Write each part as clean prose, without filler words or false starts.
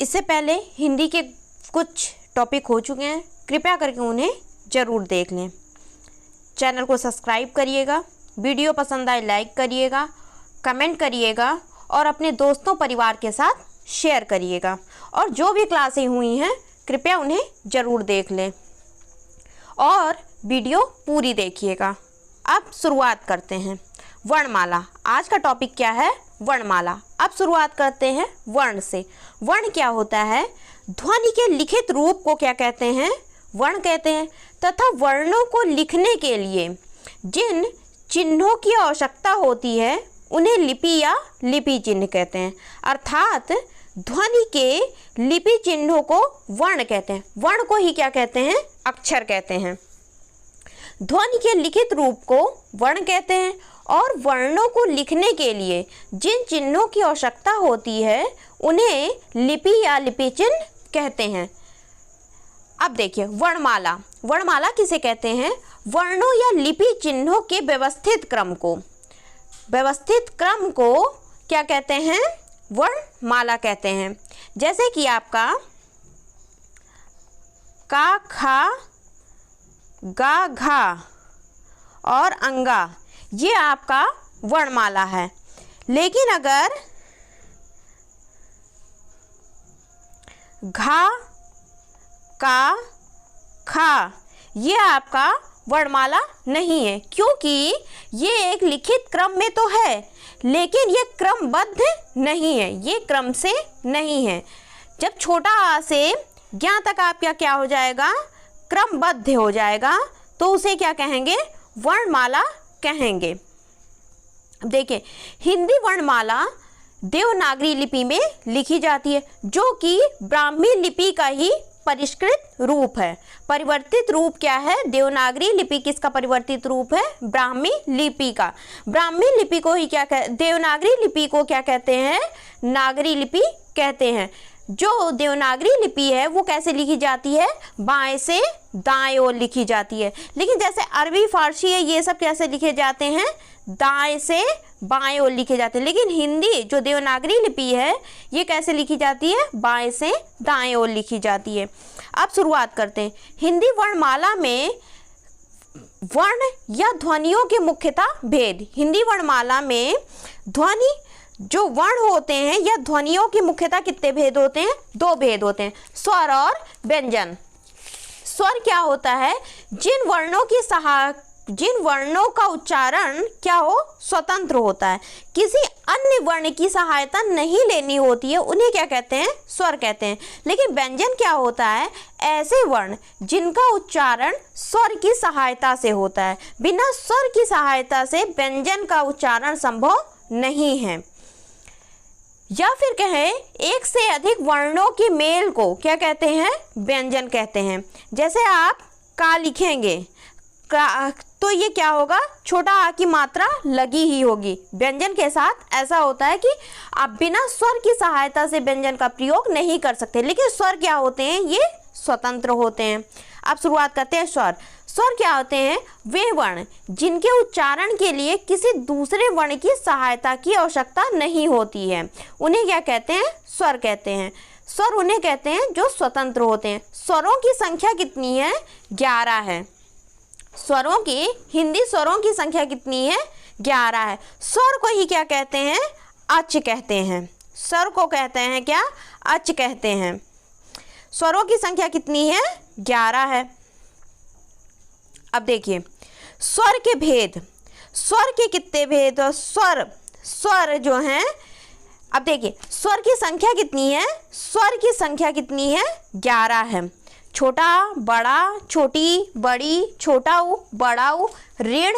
इससे पहले हिंदी के कुछ टॉपिक हो चुके हैं, कृपया करके उन्हें ज़रूर देख लें। चैनल को सब्सक्राइब करिएगा, वीडियो पसंद आए लाइक करिएगा, कमेंट करिएगा और अपने दोस्तों परिवार के साथ शेयर करिएगा। और जो भी क्लासें हुई हैं कृपया उन्हें ज़रूर देख लें और वीडियो पूरी देखिएगा। अब शुरुआत करते हैं। वर्णमाला, आज का टॉपिक क्या है? वर्णमाला। अब शुरुआत करते हैं वर्ण से। वर्ण क्या होता है? ध्वनि के लिखित रूप को क्या कहते हैं? वर्ण कहते हैं। तथा वर्णों को लिखने के लिए जिन चिन्हों की आवश्यकता होती है उन्हें लिपि या लिपि चिन्ह कहते हैं। अर्थात ध्वनि के लिपि चिन्हों को वर्ण कहते हैं। वर्ण को ही क्या कहते हैं? अक्षर कहते हैं। ध्वनि के लिखित रूप को वर्ण कहते हैं और वर्णों को लिखने के लिए जिन चिन्हों की आवश्यकता होती है उन्हें लिपि या लिपि चिन्ह कहते हैं। अब देखिए वर्णमाला। वर्णमाला किसे कहते हैं? वर्णों या लिपि चिन्हों के व्यवस्थित क्रम को क्या कहते हैं? वर्णमाला कहते हैं। जैसे कि आपका का, खा, गा, घा और अंगा, ये आपका वर्णमाला है। लेकिन अगर घा, का, खा ये आपका वर्णमाला नहीं है, क्योंकि ये एक लिखित क्रम में तो है लेकिन ये क्रमबद्ध नहीं है, ये क्रम से नहीं है। जब छोटा आ से ज्ञा तक आपका क्या हो जाएगा? क्रमबद्ध हो जाएगा, तो उसे क्या कहेंगे? वर्णमाला कहेंगे। देखिए हिंदी वर्णमाला देवनागरी लिपि में लिखी जाती है, जो कि ब्राह्मी लिपि का ही परिष्कृत रूप है। परिवर्तित रूप क्या है? देवनागरी लिपि किसका परिवर्तित रूप है? ब्राह्मी लिपि का। ब्राह्मी लिपि को ही क्या देवनागरी लिपि को क्या कहते हैं? नागरी लिपि कहते हैं। जो देवनागरी लिपि है वो कैसे लिखी जाती है? बाएं से दाएं ओर लिखी जाती है। लेकिन जैसे अरबी, फारसी है, ये सब कैसे लिखे जाते हैं? दाएं से बाएं ओर लिखे जाते हैं। लेकिन हिंदी जो देवनागरी लिपि है ये कैसे लिखी जाती है? बाएं से दाएं ओर लिखी जाती है। अब शुरुआत करते हैं। हिंदी वर्णमाला में वर्ण या ध्वनियों के मुख्यतः भेद। हिंदी वर्णमाला में ध्वनि जो वर्ण होते हैं या ध्वनियों की मुख्यतः कितने भेद होते हैं? 2 भेद होते हैं, स्वर और व्यंजन। स्वर क्या होता है? जिन वर्णों का उच्चारण क्या हो? स्वतंत्र होता है, किसी अन्य वर्ण की सहायता नहीं लेनी होती है, उन्हें क्या कहते हैं? स्वर कहते हैं। लेकिन व्यंजन क्या होता है? ऐसे वर्ण जिनका उच्चारण स्वर की सहायता से होता है। बिना स्वर की सहायता से व्यंजन का उच्चारण संभव नहीं है। या फिर कहें एक से अधिक वर्णों के मेल को क्या कहते हैं? व्यंजन कहते हैं। जैसे आप का लिखेंगे तो ये क्या होगा? छोटा आ की मात्रा लगी ही होगी। व्यंजन के साथ ऐसा होता है कि आप बिना स्वर की सहायता से व्यंजन का प्रयोग नहीं कर सकते। लेकिन स्वर क्या होते हैं? ये स्वतंत्र होते हैं। अब शुरुआत करते हैं स्वर। स्वर क्या होते हैं? वे वर्ण जिनके उच्चारण के लिए किसी दूसरे वर्ण की सहायता की आवश्यकता नहीं होती है, उन्हें क्या कहते हैं? स्वर कहते हैं। स्वर उन्हें कहते हैं जो स्वतंत्र होते हैं। स्वरों की संख्या कितनी है? 11 है। स्वरों की, हिंदी स्वरों की संख्या कितनी है? 11 है। स्वर को ही क्या कहते हैं? अच कहते हैं। स्वर को कहते हैं क्या? अच कहते हैं। स्वरों की संख्या कितनी है? 11 है। अब देखिए स्वर के भेद। स्वर के कितने भेद? स्वर जो हैं, अब देखिए स्वर की संख्या कितनी है? स्वर की संख्या कितनी है? 11 है। छोटा, बड़ा, छोटी, बड़ी, छोटा उ, बड़ा उ, ऋण,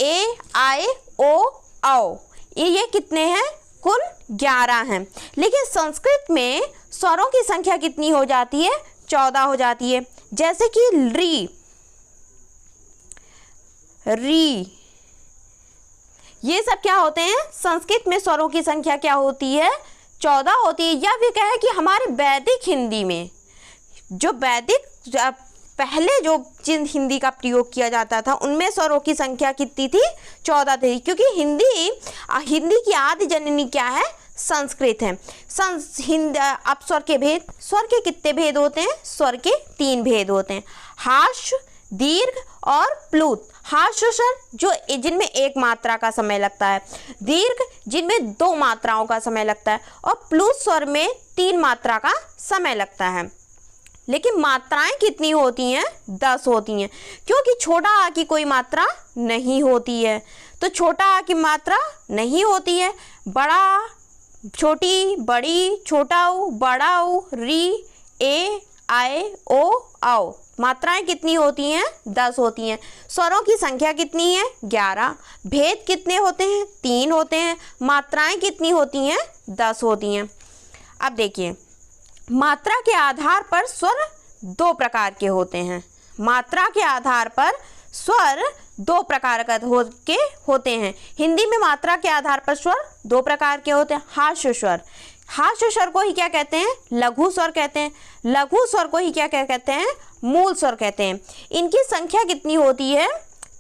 ए, आए, ओ, आओ, ये कितने हैं? कुल 11 हैं। लेकिन संस्कृत में स्वरों की संख्या कितनी हो जाती है? 14 हो जाती है। जैसे कि री, ये सब क्या होते हैं? संस्कृत में स्वरों की संख्या क्या होती है? 14 होती है। या फिर कहें कि हमारे वैदिक हिंदी में जो पहले जो जिन हिंदी का प्रयोग किया जाता था उनमें स्वरों की संख्या कितनी थी? 14 थी। क्योंकि हिंदी की आदि जननी क्या है? संस्कृत है। अब स्वर के भेद, स्वर के कितने भेद होते हैं? स्वर के 3 भेद होते हैं, हार्श, दीर्घ और प्लूत। हार्श स्वर जो जिनमें 1 मात्रा का समय लगता है, दीर्घ जिनमें 2 मात्राओं का समय लगता है, और प्लूत स्वर में 3 मात्रा का समय लगता है। लेकिन मात्राएं कितनी होती हैं? 10 होती हैं, क्योंकि छोटा आ की कोई मात्रा नहीं होती है। तो छोटा आ की मात्रा नहीं होती है। बड़ा, छोटी, बड़ी, छोटा ऊ, बड़ा ऊ, री, ए, आए, ओ, आओ। मात्राएं कितनी होती हैं? 10 होती हैं। स्वरों की संख्या कितनी है? 11। भेद कितने होते हैं? 3 होते हैं। मात्राएं कितनी होती हैं? 10 होती हैं। अब देखिए, मात्रा के आधार पर स्वर 2 प्रकार के होते हैं। मात्रा के आधार पर स्वर 2 प्रकार का होते हैं। हिंदी में मात्रा के आधार पर स्वर 2 प्रकार के होते हैं। हार्श स्वर, हार्श स्वर को ही क्या कहते हैं? लघु स्वर कहते हैं। लघु स्वर को ही क्या कहते हैं? मूल स्वर कहते हैं। इनकी संख्या कितनी होती है?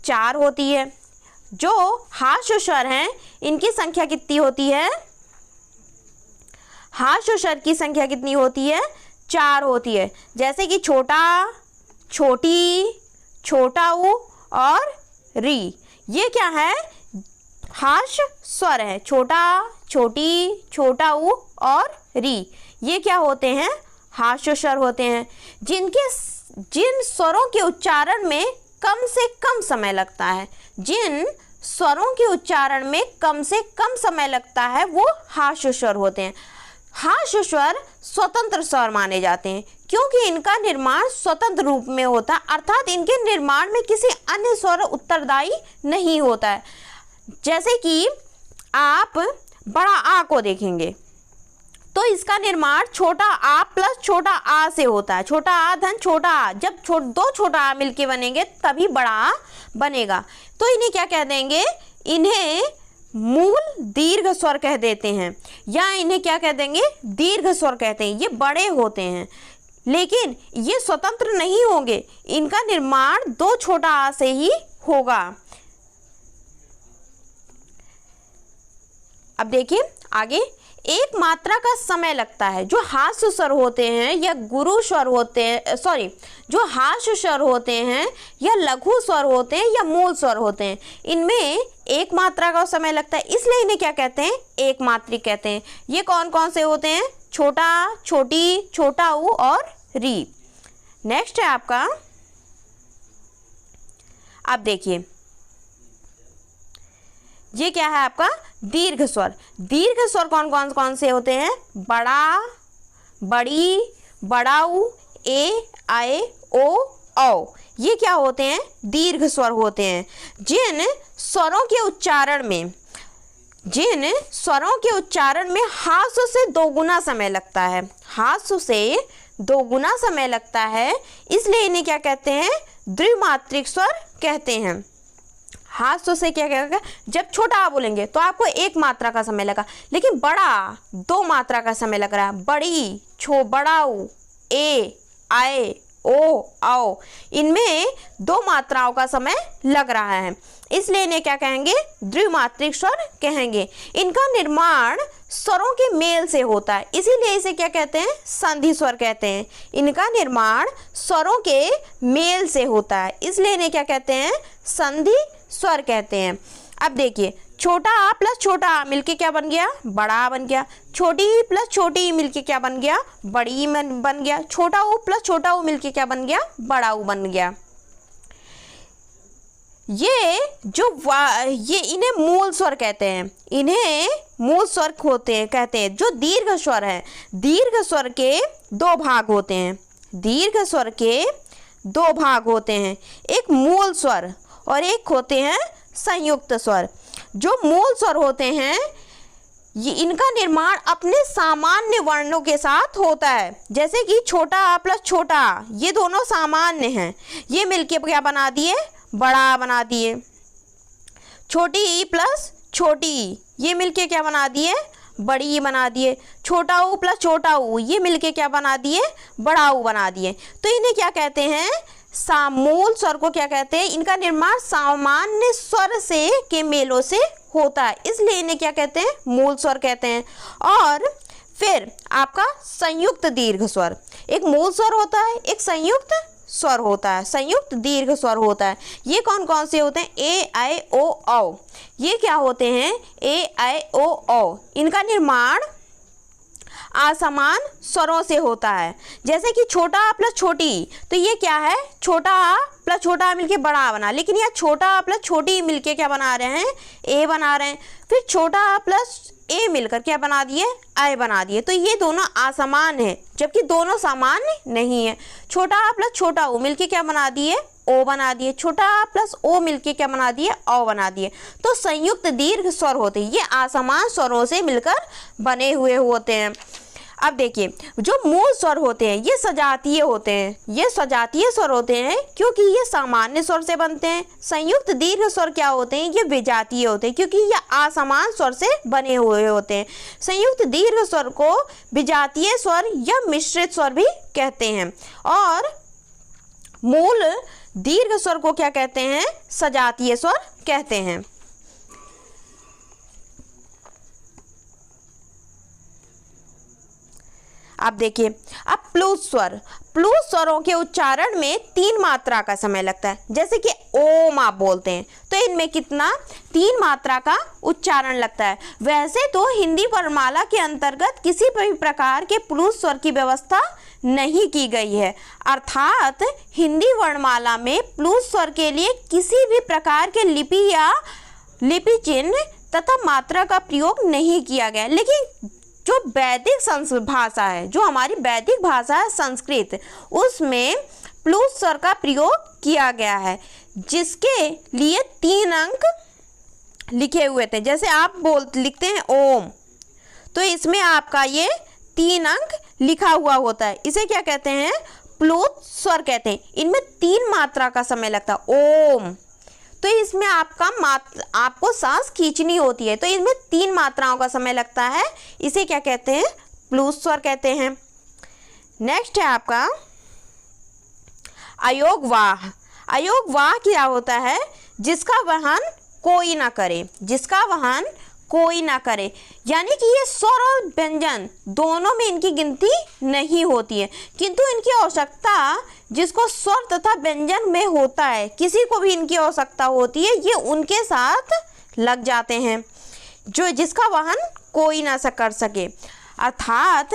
4 होती है। जो हार्श स्वर हैं, इनकी संख्या कितनी होती है? हार्श स्वर की संख्या कितनी होती है? 4 होती है। जैसे कि छोटा, छोटी, छोटा ऊ और री, ये क्या है? हार्श स्वर है। छोटा, छोटी, छोटा ऊ और री, ये क्या होते हैं? हार्श स्वर होते हैं। जिन स्वरों के उच्चारण में कम से कम समय लगता है, जिन स्वरों के उच्चारण में कम से कम समय लगता है, वो हार्श स्वर होते हैं। हार्श स्वर स्वतंत्र स्वर माने जाते हैं, क्योंकि इनका निर्माण स्वतंत्र रूप में होता है, अर्थात इनके निर्माण में किसी अन्य स्वर उत्तरदायी नहीं होता है। जैसे कि आप बड़ा आ को देखेंगे तो इसका निर्माण छोटा आ प्लस छोटा आ से होता है। छोटा आ धन छोटा आ, जब 2 छोटा आ मिलके बनेंगे तभी बड़ा आ बनेगा। तो इन्हें क्या कह देंगे? इन्हें मूल दीर्घ स्वर कह देते हैं, या इन्हें क्या कह देंगे? दीर्घ स्वर कहते हैं। ये बड़े होते हैं, लेकिन ये स्वतंत्र नहीं होंगे, इनका निर्माण 2 छोटा आ से ही होगा। अब देखिए आगे, एक मात्रा का समय लगता है। जो हार्श स्वर होते हैं या गुरु स्वर होते हैं, जो हार्श स्वर होते हैं या लघु स्वर होते हैं या मूल स्वर होते हैं, इनमें 1 मात्रा का समय लगता है, इसलिए इन्हें क्या कहते हैं? एक मात्रिक कहते हैं। ये कौन कौन से होते हैं? छोटा, छोटी, छोटा ऊ और री। नेक्स्ट है आपका, अब देखिए ये क्या है आपका? दीर्घ स्वर। दीर्घ स्वर कौन से होते हैं? बड़ा, बड़ी, बड़ाऊ, ए, आए, ओ, औ। ये क्या होते हैं? दीर्घ स्वर होते हैं। जिन स्वरों के उच्चारण में हास्य से 2 गुना समय लगता है, हास्य से 2 गुना समय लगता है, इसलिए इन्हें क्या कहते हैं? द्विमात्रिक स्वर कहते हैं। हास्य से क्या कहेगा? जब छोटा आ बोलेंगे तो आपको 1 मात्रा का समय लगा, लेकिन बड़ा 2 मात्रा का समय लग रहा है। बड़ी, बड़ाऊ, ए, आए, ओ, आओ, इनमें 2 मात्राओं का समय लग रहा है, इसलिए इन्हें क्या कहेंगे? द्विमात्रिक स्वर कहेंगे। इनका निर्माण स्वरों के मेल से होता है, इसीलिए इसे क्या कहते हैं? संधि स्वर कहते हैं। इनका निर्माण स्वरों के मेल से होता है, इसलिए इन्हें क्या कहते हैं? संधि स्वर कहते हैं। अब देखिए, छोटा आ प्लस छोटा आ मिलके क्या बन गया? बड़ा आ बन गया। छोटी ई प्लस छोटी ई मिलके क्या बन गया? बड़ी ई बन गया। छोटा ऊ प्लस छोटा ऊ मिलके क्या बन गया? बड़ा ऊ बन गया। ये इन्हें मूल स्वर कहते हैं। इन्हें मूल स्वर कहते हैं। जो दीर्घ स्वर है, दीर्घ स्वर के 2 भाग होते हैं। दीर्घ स्वर के 2 भाग होते हैं, एक मूल स्वर और एक होते हैं संयुक्त स्वर। जो मूल स्वर होते हैं, ये इनका निर्माण अपने सामान्य वर्णों के साथ होता है। जैसे कि छोटा आ प्लस छोटा आ, ये दोनों सामान्य हैं, ये मिलके क्या बना दिए? बड़ा आ बना दिए। छोटी ई प्लस छोटी ई, ये मिलके क्या बना दिए? बड़ी ई बना दिए। छोटा ऊ प्लस छोटा ऊ, ये मिलके क्या बना दिए? बड़ा ऊ बना दिए। तो इन्हें क्या कहते हैं? मूल स्वर को क्या कहते हैं? इनका निर्माण सामान्य स्वर से के मेलों से होता है, इसलिए इन्हें क्या कहते हैं, मूल स्वर कहते हैं। और फिर आपका संयुक्त दीर्घ स्वर, एक मूल स्वर होता है, एक संयुक्त स्वर होता है, संयुक्त दीर्घ स्वर होता है। ये कौन कौन से होते हैं, ए आई ओ औ। ये क्या होते हैं, ए आई ओ औ। इनका निर्माण असमान स्वरों से होता है, जैसे कि छोटा आ प्लस छोटी, तो ये क्या है, छोटा आ प्लस छोटा आ मिलके बड़ा आ बना, लेकिन यहाँ छोटा आ प्लस छोटी ई मिलके क्या बना रहे हैं, ए बना रहे हैं। फिर छोटा आ प्लस ए मिलकर क्या बना दिए, आई बना दिए। तो ये दोनों असमान है, जबकि दोनों समान नहीं है। छोटा आ प्लस छोटा ओ मिलके क्या बना दिए, ओ बना दिए। छोटा आ प्लस ओ मिलके क्या बना दिए, औ बना दिए। तो संयुक्त दीर्घ स्वर होते हैं, ये असमान स्वरों से मिलकर बने हुए होते हैं। अब देखिए, जो मूल स्वर होते हैं ये सजातीय होते हैं, ये सजातीय स्वर होते हैं क्योंकि ये सामान्य स्वर से बनते हैं। संयुक्त दीर्घ स्वर क्या होते हैं, ये विजातीय होते हैं क्योंकि ये असमान स्वर से बने हुए होते हैं। संयुक्त दीर्घ स्वर को विजातीय स्वर या मिश्रित स्वर भी कहते हैं, और मूल दीर्घ स्वर को क्या कहते हैं, सजातीय स्वर कहते हैं। आप देखिए, अब प्लुत स्वर, प्लुत स्वरों के उच्चारण में 3 मात्रा का समय लगता है। जैसे कि ओम आप बोलते हैं तो इनमें कितना, 3 मात्रा का उच्चारण लगता है। वैसे तो हिंदी वर्णमाला के अंतर्गत किसी भी प्रकार के प्लुत स्वर की व्यवस्था नहीं की गई है, अर्थात हिंदी वर्णमाला में प्लुत स्वर के लिए किसी भी प्रकार के लिपि या लिपि चिन्ह तथा मात्रा का प्रयोग नहीं किया गया। लेकिन जो वैदिक भाषा है, जो हमारी वैदिक भाषा है संस्कृत, उसमें प्लुत स्वर का प्रयोग किया गया है, जिसके लिए 3 अंक लिखे हुए थे। जैसे आप लिखते हैं ओम, तो इसमें आपका ये 3 अंक लिखा हुआ होता है, इसे क्या कहते हैं, प्लुत स्वर कहते हैं। इनमें 3 मात्रा का समय लगता है। ओम, तो इसमें आपको सांस खींचनी होती है, तो इसमें 3 मात्राओं का समय लगता है, इसे क्या कहते हैं, प्लुत स्वर कहते हैं। नेक्स्ट है आपका अयोगवाह। अयोगवाह क्या होता है, जिसका वहन कोई ना करे, जिसका वहन कोई ना करे, यानी कि ये स्वर और व्यंजन दोनों में इनकी गिनती नहीं होती है, किंतु इनकी आवश्यकता जिसको स्वर तथा व्यंजन में होता है, किसी को भी इनकी आवश्यकता होती है, ये उनके साथ लग जाते हैं, जो जिसका वहन कोई ना कर सके। अर्थात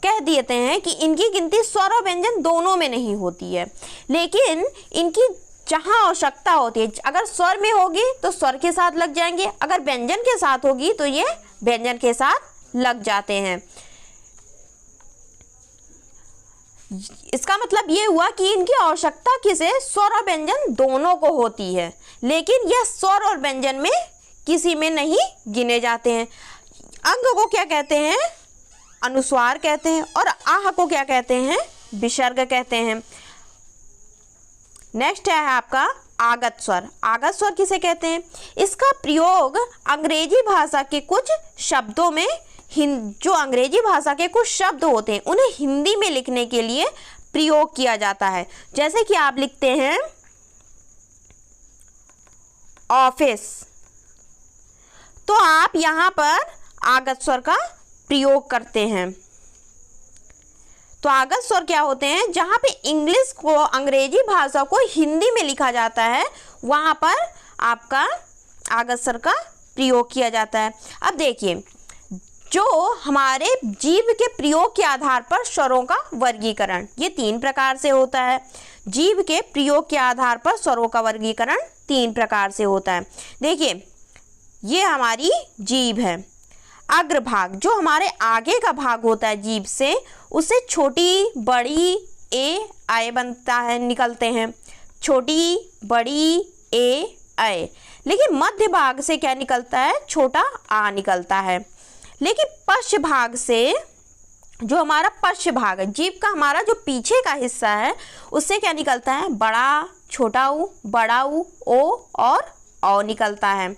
कह देते हैं कि इनकी गिनती स्वर और व्यंजन दोनों में नहीं होती है, लेकिन इनकी जहाँ आवश्यकता होती है, अगर स्वर में होगी तो स्वर के साथ लग जाएंगे, अगर व्यंजन के साथ होगी तो ये व्यंजन के साथ लग जाते हैं। इसका मतलब ये हुआ कि इनकी आवश्यकता किसे, स्वर और व्यंजन दोनों को होती है, लेकिन यह स्वर और व्यंजन में किसी में नहीं गिने जाते हैं। अंग को क्या कहते हैं, अनुस्वार कहते हैं, और आह को क्या कहते हैं, विसर्ग कहते हैं। नेक्स्ट है आपका आगत स्वर। आगत स्वर किसे कहते हैं, इसका प्रयोग अंग्रेजी भाषा के कुछ शब्दों में, जो अंग्रेजी भाषा के कुछ शब्द होते हैं उन्हें हिंदी में लिखने के लिए प्रयोग किया जाता है। जैसे कि आप लिखते हैं ऑफिस, तो आप यहाँ पर आगत स्वर का प्रयोग करते हैं। तो आगत स्वर क्या होते हैं, जहाँ पे इंग्लिश को, अंग्रेजी भाषा को हिंदी में लिखा जाता है, वहाँ पर आपका आगत स्वर का प्रयोग किया जाता है। अब देखिए, जो हमारे जीव के प्रयोग के आधार पर स्वरों का वर्गीकरण, ये 3 प्रकार से होता है। जीव के प्रयोग के आधार पर स्वरों का वर्गीकरण 3 प्रकार से होता है। देखिए, ये हमारी जीभ है। अग्रभाग, जो हमारे आगे का भाग होता है जीभ से, उससे छोटी बड़ी ए आए बनता है, निकलते हैं, छोटी बड़ी ए आए। लेकिन मध्य भाग से क्या निकलता है, छोटा आ निकलता है। लेकिन पश्च भाग से, जो हमारा पश्च भाग है, जीभ का हमारा जो पीछे का हिस्सा है, उससे क्या निकलता है, बड़ा, छोटा ऊ, बड़ा ऊ, ओ और औ निकलता है।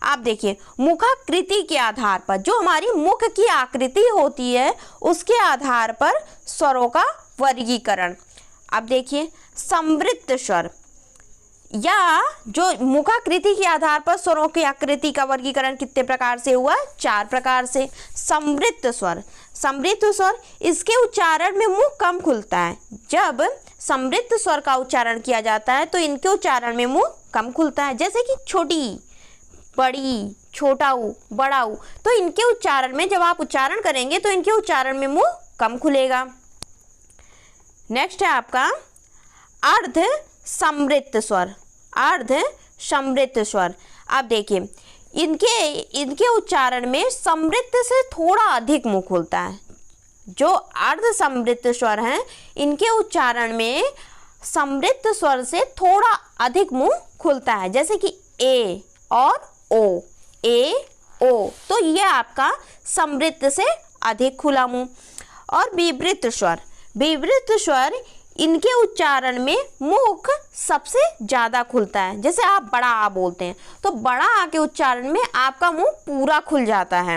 आप देखिए, मुखाकृति के आधार पर, जो हमारी मुख की आकृति होती है उसके आधार पर स्वरों का वर्गीकरण। अब देखिए, समवृत्त स्वर, या जो मुखाकृति के आधार पर स्वरों की आकृति का वर्गीकरण कितने प्रकार से हुआ? 4 प्रकार से। समृद्ध स्वर, समृद्ध स्वर, इसके उच्चारण में मुंह कम खुलता है। जब समृद्ध स्वर का उच्चारण किया जाता है तो इनके उच्चारण में मुंह कम खुलता है, जैसे कि छोटी, बड़ी, छोटा ऊ, बड़ा ऊ। तो इनके उच्चारण में जब आप उच्चारण करेंगे तो इनके उच्चारण में मुंह कम खुलेगा। नेक्स्ट है आपका अर्ध समृद्ध स्वर, अर्ध समृद्ध स्वर। आप देखिए इनके उच्चारण में समृद्ध से थोड़ा अधिक मुंह खुलता है। जो अर्ध समृद्ध स्वर हैं इनके उच्चारण में समृद्ध स्वर से थोड़ा अधिक मुंह खुलता है, जैसे कि ए और ओ, ए ओ। तो यह आपका समृद्ध से अधिक खुला मुंह। और विवृत स्वर, विवृत स्वर, इनके उच्चारण में मुख सबसे ज़्यादा खुलता है। जैसे आप बड़ा आ बोलते हैं तो बड़ा आ के उच्चारण में आपका मुंह पूरा खुल जाता है।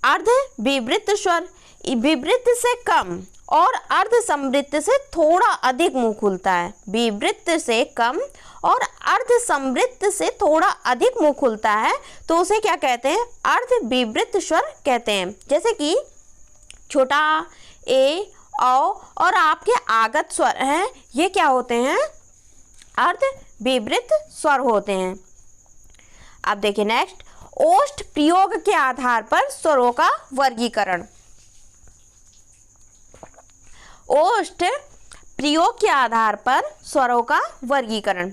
अर्ध विवृत स्वर, विवृत से कम और अर्ध समृद्ध से थोड़ा अधिक मुंह खुलता है। विवृत से कम और अर्ध समृद्ध से थोड़ा अधिक मुंह खुलता है तो उसे क्या कहते हैं? अर्ध विवृत स्वर कहते हैं। जैसे कि छोटा ए, औ और आपके आगत स्वर हैं, ये क्या होते हैं? अर्ध विवृत स्वर होते हैं। अब देखिए नेक्स्ट, ओष्ठ प्रयोग के आधार पर स्वरों का वर्गीकरण। ओष्ठ प्रयोग के आधार पर स्वरों का वर्गीकरण,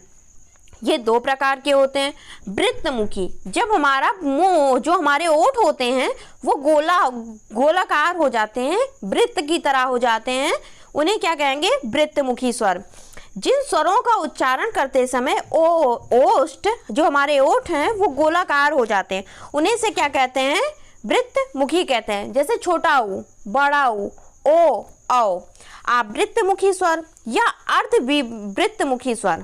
ये 2 प्रकार के होते हैं। वृत्तमुखी, जब हमारा मुंह, जो हमारे ओठ होते हैं वो गोलाकार हो जाते हैं, वृत्त की तरह हो जाते हैं, उन्हें क्या कहेंगे? वृत्तमुखी स्वर। जिन स्वरों का उच्चारण करते समय ओष्ठ, जो हमारे ओठ हैं वो गोलाकार हो जाते हैं, उन्हें से क्या कहते हैं? वृत्तमुखी कहते हैं। जैसे छोटा ऊ, बड़ा ऊ, ओ, औ। आवृत्तमुखी स्वर या अर्धवृत्तमुखी स्वर,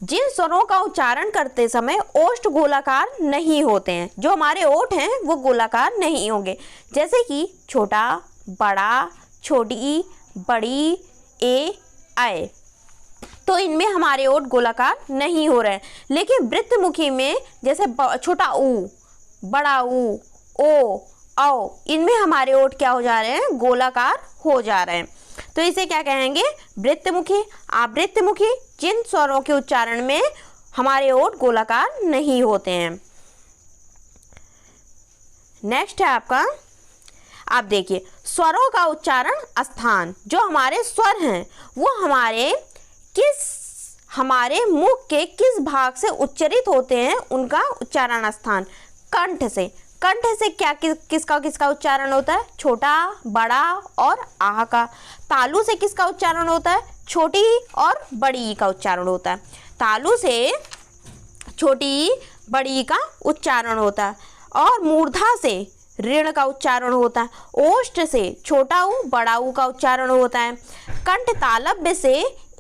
जिन स्वरों का उच्चारण करते समय ओष्ठ गोलाकार नहीं होते हैं, जो हमारे ओठ हैं वो गोलाकार नहीं होंगे, जैसे कि छोटा, बड़ा, छोटी, बड़ी, ए, आए। तो इनमें हमारे ओठ गोलाकार नहीं हो रहे हैं। लेकिन वृत्तमुखी में जैसे छोटा ऊ, बड़ा ऊ, ओ, औ, इनमें हमारे ओठ क्या हो जा रहे हैं? गोलाकार हो जा रहे हैं। तो इसे क्या कहेंगे? वृत्तमुखी। आवृत्तमुखी, जिन स्वरों के उच्चारण में हमारे ओठ गोलाकार नहीं होते हैं। नेक्स्ट है आपका, आप देखिए स्वरों का उच्चारण स्थान। जो हमारे स्वर हैं वो हमारे मुख के किस भाग से उच्चारित होते हैं, उनका उच्चारण स्थान। कंठ से, कंठ से क्या किसका उच्चारण होता है? छोटा, बड़ा और आह का। तालु से किसका उच्चारण होता है? छोटी और बड़ी का उच्चारण होता है। तालु से छोटी, बड़ी का उच्चारण होता है। और मूर्धा से ऋण का उच्चारण होता है। ओष्ठ से छोटा ऊ, बड़ा ऊ का उच्चारण होता है। कंठ तालव्य से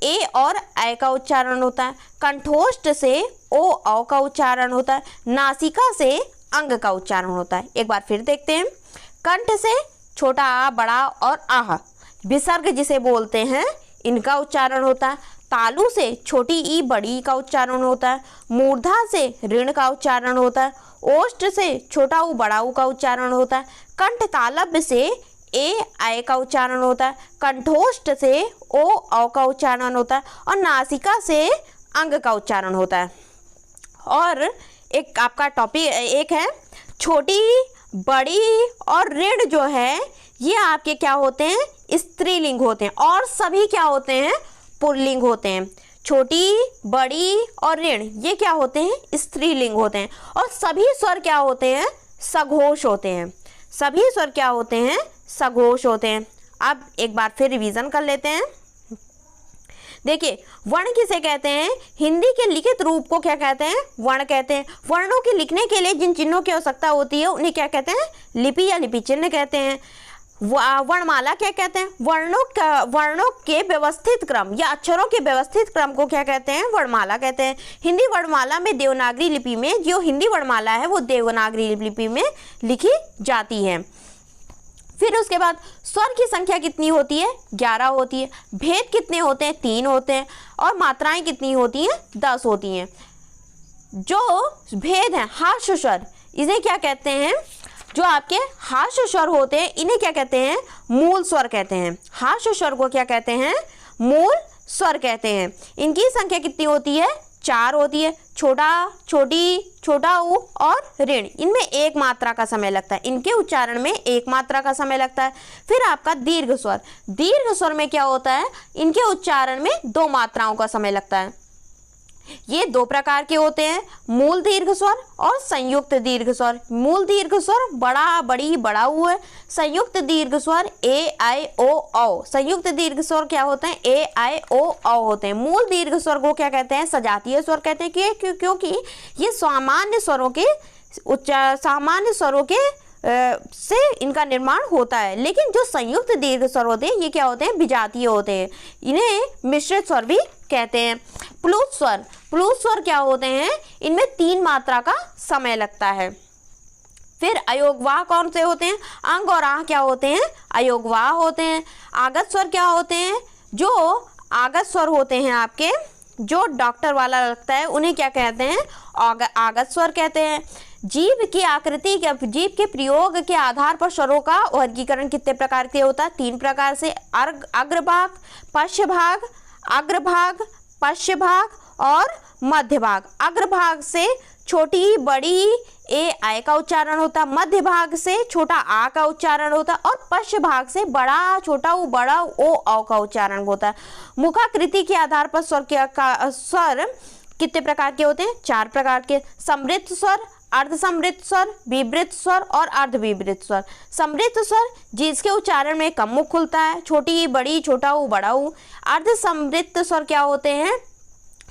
ए और ऐ का उच्चारण होता है। कंठोष्ठ से ओ, औ का उच्चारण होता है। नासिका से अंग का उच्चारण होता है। एक बार फिर देखते हैं। कंठ से छोटा आ, बड़ा और आह, विसर्ग जिसे बोलते हैं, इनका उच्चारण होता है। तालु से छोटी ई, बड़ी का उच्चारण होता है। मूर्धा से ऋण का उच्चारण होता है। ओष्ठ से छोटा ऊ, बड़ा ऊ का उच्चारण होता है। कंठ तालव्य से ए, ऐ का उच्चारण होता है। कंठोष्ठ से ओ, औ का उच्चारण होता है। और नासिका से अंग का उच्चारण होता है। और एक आपका टॉपिक एक है, छोटी, बड़ी और ऋण जो है ये आपके क्या होते हैं? स्त्रीलिंग होते हैं। और सभी क्या होते हैं? पुल्लिंग होते हैं। छोटी, बड़ी और ऋण ये क्या होते हैं? स्त्रीलिंग होते हैं। और सभी स्वर क्या होते हैं? सघोष होते हैं। सभी स्वर क्या होते हैं? सघोष होते हैं। अब एक बार फिर रिवीजन कर लेते हैं। देखिए, वर्ण किसे कहते हैं? हिंदी के लिखित रूप को क्या कहते हैं? वर्ण कहते हैं। वर्णों के लिखने के लिए जिन चिन्हों की आवश्यकता होती है उन्हें क्या कहते हैं? लिपि या लिपि चिन्ह कहते हैं। वर्णमाला क्या कहते हैं? वर्णों के व्यवस्थित क्रम या अक्षरों के व्यवस्थित क्रम को क्या कहते हैं? वर्णमाला कहते हैं। हिंदी वर्णमाला में देवनागरी लिपि में, जो हिंदी वर्णमाला है वो देवनागरी लिपि में लिखी जाती है। फिर उसके बाद स्वर की संख्या कितनी होती है? 11 होती है। भेद कितने होते हैं? 3 होते हैं। और मात्राएं कितनी होती हैं? 10 होती हैं। जो भेद हैं हास्य स्वर, इन्हें क्या कहते हैं? जो आपके हास्य स्वर होते हैं इन्हें क्या कहते हैं? मूल स्वर कहते हैं। हास्य स्वर को क्या कहते हैं? मूल स्वर कहते हैं। इनकी संख्या कितनी होती है? 4 होती है। छोटा, छोटी, छोटा ऊ और ऋण, इनमें 1 मात्रा का समय लगता है। इनके उच्चारण में 1 मात्रा का समय लगता है। फिर आपका दीर्घ स्वर, दीर्घ स्वर में क्या होता है? इनके उच्चारण में 2 मात्राओं का समय लगता है। ये 2 प्रकार के होते हैं, मूल दीर्घ स्वर और संयुक्त दीर्घ स्वर। मूल दीर्घ स्वर बड़ा, बड़ी, बड़ा ऊ है। संयुक्त दीर्घ स्वर ए आई ओ औ। संयुक्त दीर्घ स्वर क्या होते हैं? ए आई ओ औ होते हैं। मूल दीर्घ स्वर को क्या कहते हैं? सजातीय स्वर कहते हैं। क्योंकि ये सामान्य स्वरों के से इनका निर्माण होता है। लेकिन जो संयुक्त दीर्घ स्वर होते हैं ये क्या होते हैं? विजातीय होते हैं। इन्हें मिश्रित स्वर भी कहते हैं। प्लुत स्वर, प्लुत स्वर क्या होते हैं? इनमें 3 मात्रा का समय लगता है। फिर अयोगवाह कौन से होते हैं? अंग और आह क्या होते हैं? अयोगवाह होते हैं। आगत स्वर क्या होते हैं? जो आगत स्वर होते हैं आपके, जो डॉक्टर वाला लगता है, उन्हें क्या कहते हैं? आगत स्वर कहते हैं। जीभ की आकृति के, जीभ के प्रयोग के आधार पर स्वरों का वर्गीकरण कितने प्रकार के होता है? 3 प्रकार से। अग्रभाग, पश्च भाग, अग्रभाग, पश्च भाग और मध्य भाग। अग्रभाग से छोटी, बड़ी ए आय का उच्चारण होता है। मध्य भाग से छोटा आ का उच्चारण होता है। और पश्च भाग से बड़ा, छोटा ऊ, बड़ा ओ औ का उच्चारण होता है। मुखाकृति के आधार पर स्वर कितने प्रकार के होते हैं? 4 प्रकार के। समृद्ध स्वर, अर्ध समृद्ध स्वर, विवृत स्वर और अर्ध विवृत स्वर। समृद्ध स्वर जिसके उच्चारण में कम मुख खुलता है, छोटी, बड़ी, छोटा ऊ, बड़ा ऊ। अर्ध समृद्ध स्वर क्या होते हैं?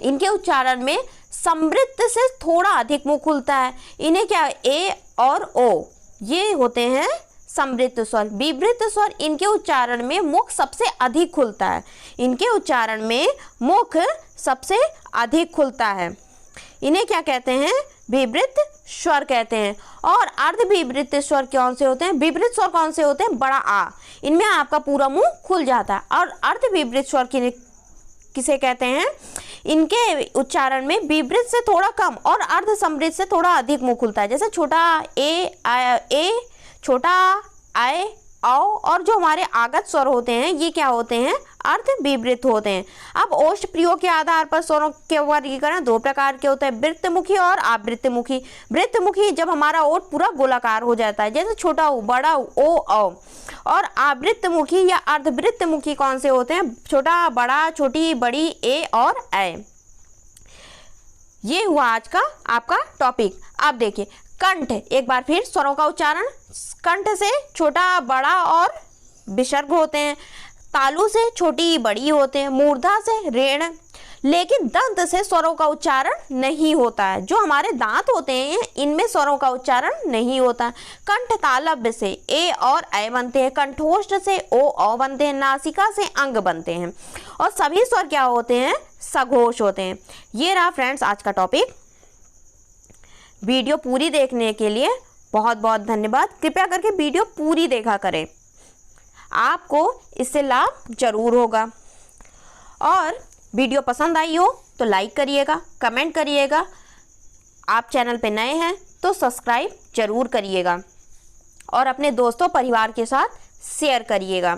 इनके उच्चारण में समृद्ध से थोड़ा अधिक मुख खुलता है। इन्हें क्या? ए और ओ, ये होते हैं समृद्ध स्वर। विवृत स्वर, इनके उच्चारण में मुख सबसे अधिक खुलता है। इनके उच्चारण में मुख सबसे अधिक खुलता है। इन्हें क्या कहते हैं? विवृत स्वर कहते हैं। और अर्ध विवृत स्वर कौन से होते हैं? विवृत स्वर कौन से होते हैं? बड़ा आ, इनमें आपका पूरा मुंह खुल जाता है। और अर्ध विवृत स्वर किसे कहते हैं? इनके उच्चारण में विवृत से थोड़ा कम और अर्ध समृद्ध से थोड़ा अधिक मुंह खुलता है। जैसे छोटा ए, छोटा आय, औ। और जो हमारे आगत स्वर होते हैं ये क्या होते हैं? अर्ध विवृत होते हैं। अब ओष्ठ प्रयोग के आधार पर स्वरों के वर्गीकरण 2 प्रकार के होते हैं, वृत्तमुखी और आवृत्तमुखी। वृत्तमुखी जब हमारा ओठ पूरा गोलाकार हो जाता है, जैसे छोटा ऊ, बड़ा ऊ, ओ औ। और आवृत्तमुखी या अर्धवृत्तमुखी कौन से होते हैं? छोटा, बड़ा, छोटी, बड़ी ए और ऐ। ये हुआ आज का आपका टॉपिक। अब देखिए कंठ, एक बार फिर स्वरों का उच्चारण। कंठ से छोटा, बड़ा और विसर्ग होते हैं। तालु से छोटी, बड़ी होते हैं। मूर्धा से ऋण। लेकिन दंत से स्वरों का उच्चारण नहीं होता है। जो हमारे दांत होते हैं इनमें स्वरों का उच्चारण नहीं होता है। कंठ तालव्य से ए और ऐ बनते हैं। कंठोष्ठ से ओ औ बनते हैं। नासिका से अंग बनते हैं। और सभी स्वर क्या होते हैं? सघोष होते हैं। ये रहा फ्रेंड्स आज का टॉपिक। वीडियो पूरी देखने के लिए बहुत बहुत धन्यवाद। कृपया करके वीडियो पूरी देखा करें, आपको इससे लाभ जरूर होगा। और वीडियो पसंद आई हो तो लाइक करिएगा, कमेंट करिएगा। आप चैनल पे नए हैं तो सब्सक्राइब जरूर करिएगा और अपने दोस्तों परिवार के साथ शेयर करिएगा।